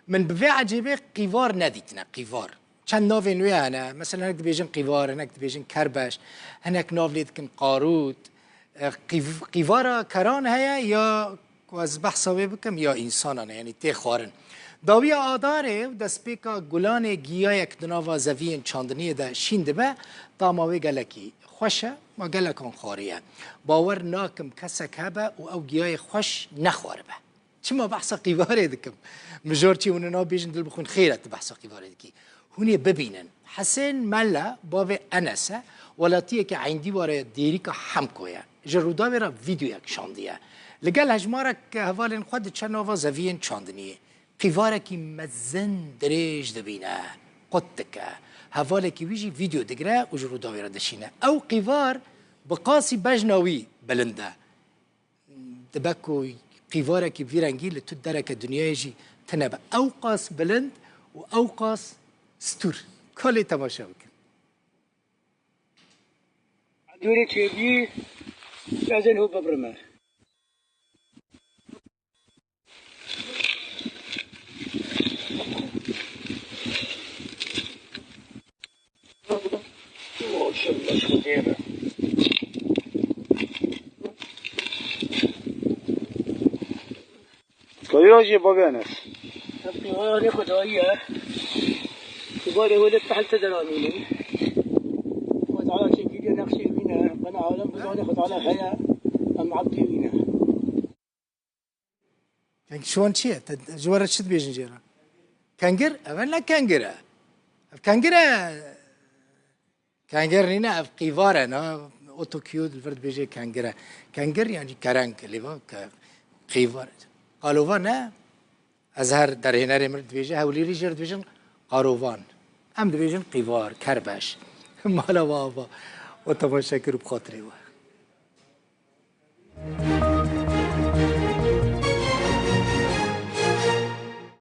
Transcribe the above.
من بفي عجيبه قیوار ندیتنا قیوار چند ناو نوی هنه مثلا هناك دبيجن قیوار هناك دبيجن کربش هناك ناو ليدكن قاروت قیوارا کران هيا یا از بحثاوی بکم یا انسانان یعنی تی خوارن داوی آداره دست پیکا گلان گیاه یک دناوا زوین چاندنی ده شینده به داماوی گلکی خوشه ما گلکان خواریه باور ناکم کسک هبه و او گیاه خوش نخواره به چی ما بحثا قیواره دکم مجور چی اوننا بیجن دل بخون خیرت بحثا قیواره دکی هونی ببینن حسین ملا باوی انسه ولاتیه که عندی واره دیریکا حمکویه جرودا برا ویدیو یک شاندیه لقال هجمارك هفالين خود تشنوفا زفين تشاندني قيفارك مزن دريج دبينا قدتك هفالك ويجي فيديو دقرا وجرو داويرا دشينا او قيفار بقاسي بجناوي بلندا دبكو قيفارك فيرانجي لتدرك الدنيا يجي تنبا اوقاس بلند واوقاس ستور كل تماشا بك دوري تشيبي لازم هو ببرمه كيراجي بابانس غير خدايا يقول هو تحت دراني وتعالى شكيدي نقشي وينا انا عالم بزاني خد على هيا ام عبدي وينا يعني شلون شيء جوار شد بيجن جيران كانجر أبن لا كانجرة كانجر هنا في قيفارة نا أوتو كيود الفرد بيجي كانجر يعني كرنك اللي هو قيفارة قالوفان أزهر در هنا رمرد بيجي هولي ريجر بيجن قاروفان أم بيجن قيفار كربش مالا بابا وتمشكر بخاطري